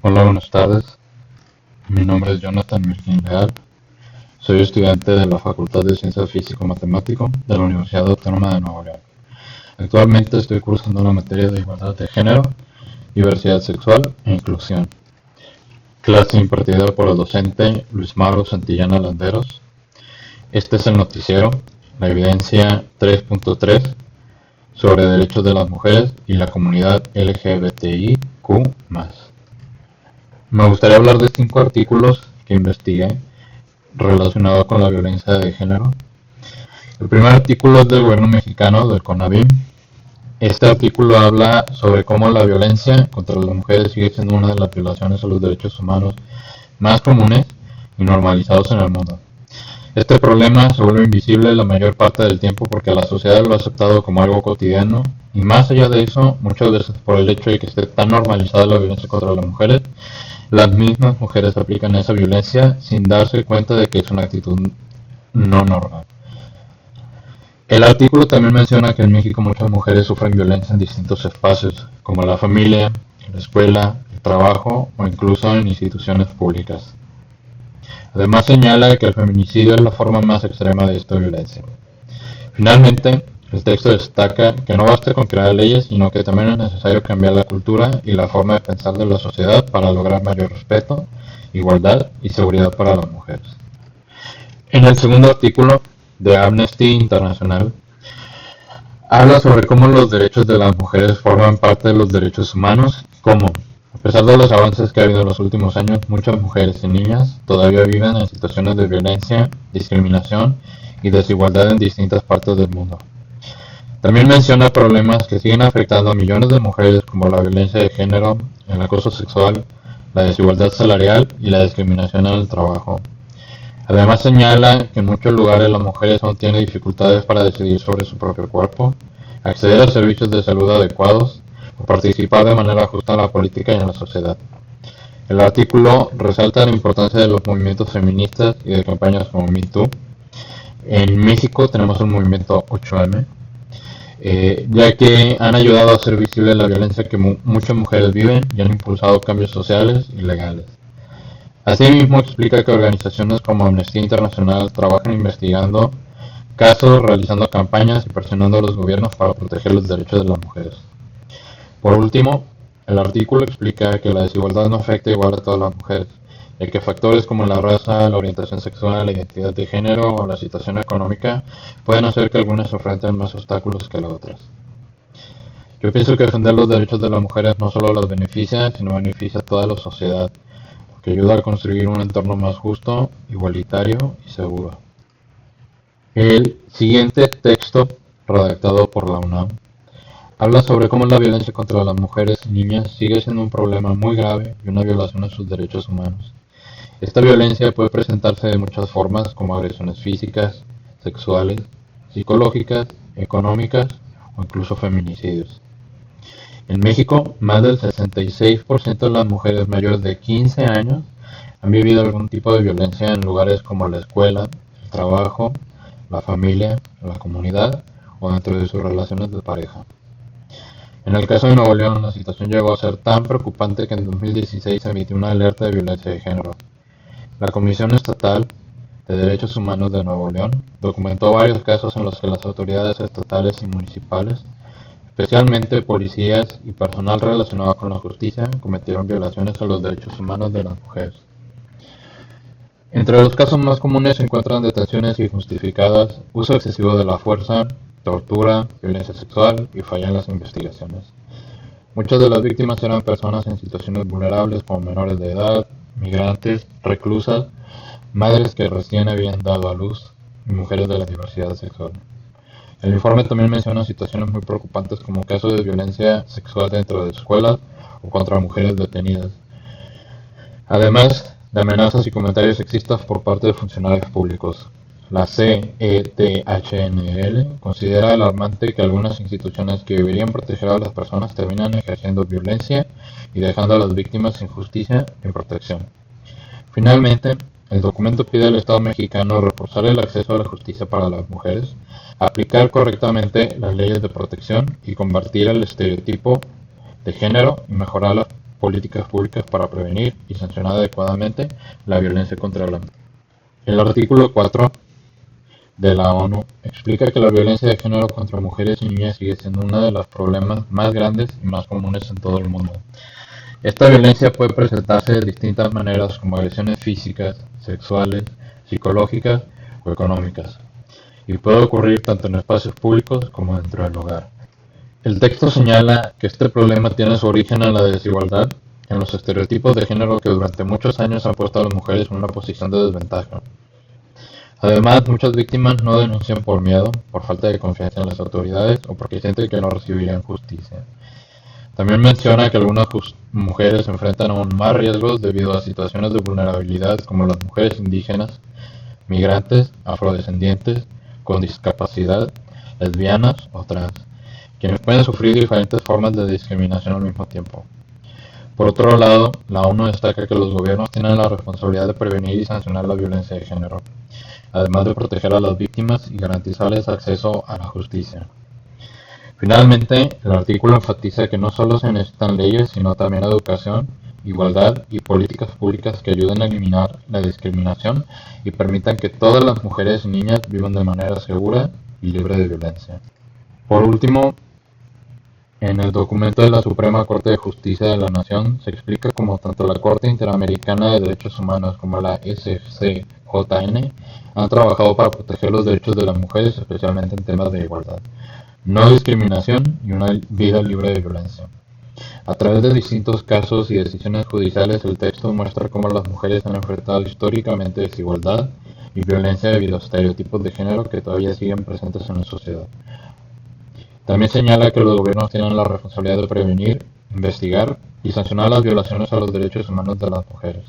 Hola, buenas tardes. Mi nombre es Jonathan Mirkin Leal. Soy estudiante de la Facultad de Ciencias Físico-Matemático de la Universidad Autónoma de Nuevo León. Actualmente estoy cursando la materia de Igualdad de Género, Diversidad Sexual e Inclusión. Clase impartida por el docente Luis Mauro Santillana Landeros. Este es el noticiero, la evidencia 3.3 sobre derechos de las mujeres y la comunidad LGBTIQ+. Me gustaría hablar de 5 artículos que investigué relacionados con la violencia de género. El primer artículo es del gobierno mexicano, del CONAVIM. Este artículo habla sobre cómo la violencia contra las mujeres sigue siendo una de las violaciones a los derechos humanos más comunes y normalizados en el mundo. Este problema se vuelve invisible la mayor parte del tiempo porque la sociedad lo ha aceptado como algo cotidiano, y más allá de eso, muchas veces por el hecho de que esté tan normalizada la violencia contra las mujeres, las mismas mujeres aplican esa violencia sin darse cuenta de que es una actitud no normal. El artículo también menciona que en México muchas mujeres sufren violencia en distintos espacios, como la familia, la escuela, el trabajo o incluso en instituciones públicas. Además señala que el feminicidio es la forma más extrema de esta violencia. Finalmente, el texto destaca que no basta con crear leyes, sino que también es necesario cambiar la cultura y la forma de pensar de la sociedad para lograr mayor respeto, igualdad y seguridad para las mujeres. En el segundo artículo de Amnesty International, habla sobre cómo los derechos de las mujeres forman parte de los derechos humanos, como, a pesar de los avances que ha habido en los últimos años, muchas mujeres y niñas todavía viven en situaciones de violencia, discriminación y desigualdad en distintas partes del mundo. También menciona problemas que siguen afectando a millones de mujeres como la violencia de género, el acoso sexual, la desigualdad salarial y la discriminación en el trabajo. Además señala que en muchos lugares las mujeres aún tienen dificultades para decidir sobre su propio cuerpo, acceder a servicios de salud adecuados o participar de manera justa en la política y en la sociedad. El artículo resalta la importancia de los movimientos feministas y de campañas como MeToo. En México tenemos un movimiento 8M, ya que han ayudado a hacer visible la violencia que muchas mujeres viven y han impulsado cambios sociales y legales. Asimismo, explica que organizaciones como Amnistía Internacional trabajan investigando casos, realizando campañas y presionando a los gobiernos para proteger los derechos de las mujeres. Por último, el artículo explica que la desigualdad no afecta igual a todas las mujeres, ya que factores como la raza, la orientación sexual, la identidad de género o la situación económica pueden hacer que algunas enfrenten más obstáculos que las otras. Yo pienso que defender los derechos de las mujeres no solo las beneficia, sino beneficia a toda la sociedad, que ayuda a construir un entorno más justo, igualitario y seguro. El siguiente texto, redactado por la UNAM, habla sobre cómo la violencia contra las mujeres y niñas sigue siendo un problema muy grave y una violación a sus derechos humanos. Esta violencia puede presentarse de muchas formas, como agresiones físicas, sexuales, psicológicas, económicas o incluso feminicidios. En México, más del 66% de las mujeres mayores de 15 años han vivido algún tipo de violencia en lugares como la escuela, el trabajo, la familia, la comunidad o dentro de sus relaciones de pareja. En el caso de Nuevo León, la situación llegó a ser tan preocupante que en 2016 se emitió una alerta de violencia de género. La Comisión Estatal de Derechos Humanos de Nuevo León documentó varios casos en los que las autoridades estatales y municipales, especialmente policías y personal relacionado con la justicia, cometieron violaciones a los derechos humanos de las mujeres. Entre los casos más comunes se encuentran detenciones injustificadas, uso excesivo de la fuerza, tortura, violencia sexual y falla en las investigaciones. Muchas de las víctimas eran personas en situaciones vulnerables como menores de edad, migrantes, reclusas, madres que recién habían dado a luz y mujeres de la diversidad sexual. El informe también menciona situaciones muy preocupantes como casos de violencia sexual dentro de escuelas o contra mujeres detenidas, además de amenazas y comentarios sexistas por parte de funcionarios públicos. La CEDHNL considera alarmante que algunas instituciones que deberían proteger a las personas terminan ejerciendo violencia y dejando a las víctimas sin justicia y protección. Finalmente, el documento pide al Estado mexicano reforzar el acceso a la justicia para las mujeres, aplicar correctamente las leyes de protección y combatir el estereotipo de género y mejorar las políticas públicas para prevenir y sancionar adecuadamente la violencia contra la mujer. El artículo 4 de la ONU explica que la violencia de género contra mujeres y niñas sigue siendo uno de los problemas más grandes y más comunes en todo el mundo. Esta violencia puede presentarse de distintas maneras como agresiones físicas, sexuales, psicológicas o económicas, y puede ocurrir tanto en espacios públicos como dentro del hogar. El texto señala que este problema tiene su origen en la desigualdad, en los estereotipos de género que durante muchos años han puesto a las mujeres en una posición de desventaja. Además, muchas víctimas no denuncian por miedo, por falta de confianza en las autoridades o porque sienten que no recibirían justicia. También menciona que algunas mujeres se enfrentan aún más riesgos debido a situaciones de vulnerabilidad como las mujeres indígenas, migrantes, afrodescendientes, con discapacidad, lesbianas o trans, quienes pueden sufrir diferentes formas de discriminación al mismo tiempo. Por otro lado, la ONU destaca que los gobiernos tienen la responsabilidad de prevenir y sancionar la violencia de género, además de proteger a las víctimas y garantizarles acceso a la justicia. Finalmente, el artículo enfatiza que no solo se necesitan leyes, sino también educación, igualdad y políticas públicas que ayuden a eliminar la discriminación y permitan que todas las mujeres y niñas vivan de manera segura y libre de violencia. Por último, en el documento de la Suprema Corte de Justicia de la Nación se explica cómo tanto la Corte Interamericana de Derechos Humanos como la SCJN han trabajado para proteger los derechos de las mujeres, especialmente en temas de igualdad, no discriminación y una vida libre de violencia. A través de distintos casos y decisiones judiciales, el texto muestra cómo las mujeres han enfrentado históricamente desigualdad y violencia debido a estereotipos de género que todavía siguen presentes en la sociedad. También señala que los gobiernos tienen la responsabilidad de prevenir, investigar y sancionar las violaciones a los derechos humanos de las mujeres,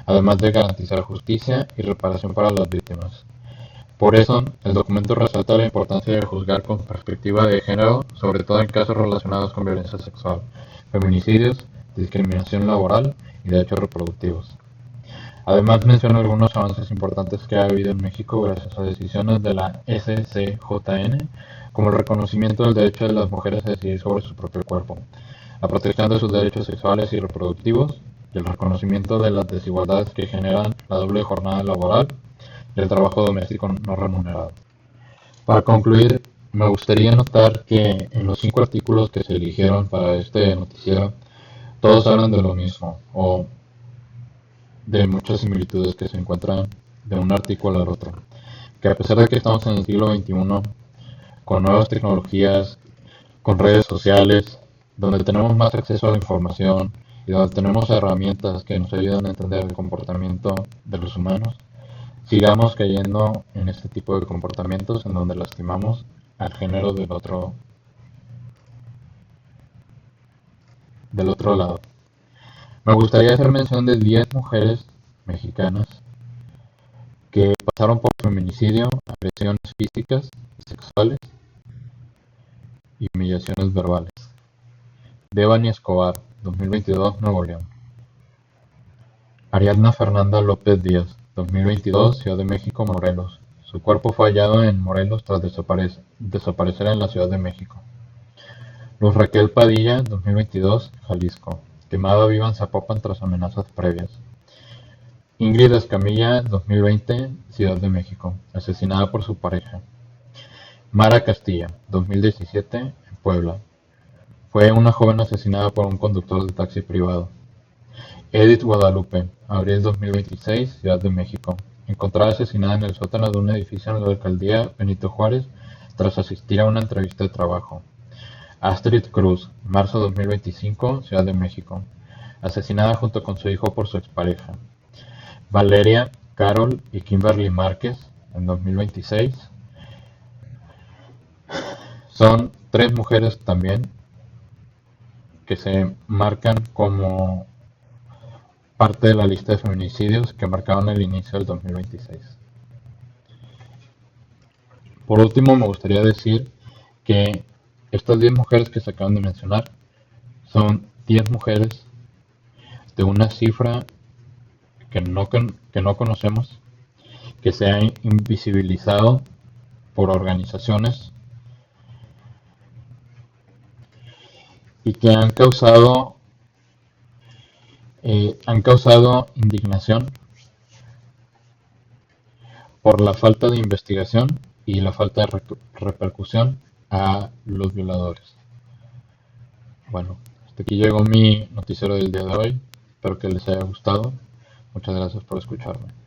además de garantizar justicia y reparación para las víctimas. Por eso, el documento resalta la importancia de juzgar con perspectiva de género, sobre todo en casos relacionados con violencia sexual, feminicidios, discriminación laboral y derechos reproductivos. Además menciona algunos avances importantes que ha habido en México gracias a decisiones de la SCJN, como el reconocimiento del derecho de las mujeres a decidir sobre su propio cuerpo, la protección de sus derechos sexuales y reproductivos, y el reconocimiento de las desigualdades que generan la doble jornada laboral y el trabajo doméstico no remunerado. Para concluir, me gustaría notar que en los 5 artículos que se eligieron para este noticiero, todos hablan de lo mismo, o de muchas similitudes que se encuentran de un artículo al otro. Que a pesar de que estamos en el siglo XXI, con nuevas tecnologías, con redes sociales, donde tenemos más acceso a la información y donde tenemos herramientas que nos ayudan a entender el comportamiento de los humanos, sigamos cayendo en este tipo de comportamientos en donde lastimamos al género del otro lado. Me gustaría hacer mención de 10 mujeres mexicanas que pasaron por feminicidio, agresiones físicas y sexuales y humillaciones verbales. Devani Escobar, 2022, Nuevo León. Ariadna Fernanda López Díaz, 2022, Ciudad de México, Morelos. Su cuerpo fue hallado en Morelos tras desaparecer en la Ciudad de México. Luz Raquel Padilla, 2022, Jalisco. Quemada viva en Zapopan tras amenazas previas. Ingrid Escamilla, 2020, Ciudad de México. Asesinada por su pareja. Mara Castilla, 2017, en Puebla. Fue una joven asesinada por un conductor de taxi privado. Edith Guadalupe, abril 2026, Ciudad de México. Encontrada asesinada en el sótano de un edificio en la alcaldía Benito Juárez tras asistir a una entrevista de trabajo. Astrid Cruz, marzo 2025, Ciudad de México. Asesinada junto con su hijo por su expareja. Valeria, Carol y Kimberly Márquez, en 2026. Son 3 mujeres también que se marcan como parte de la lista de feminicidios que marcaron el inicio del 2026. Por último, me gustaría decir que estas 10 mujeres que se acaban de mencionar son 10 mujeres de una cifra que no conocemos, que se ha invisibilizado por organizaciones y que han causado han causado indignación por la falta de investigación y la falta de repercusión a los violadores. Bueno, hasta aquí llegó mi noticiero del día de hoy. Espero que les haya gustado. Muchas gracias por escucharme.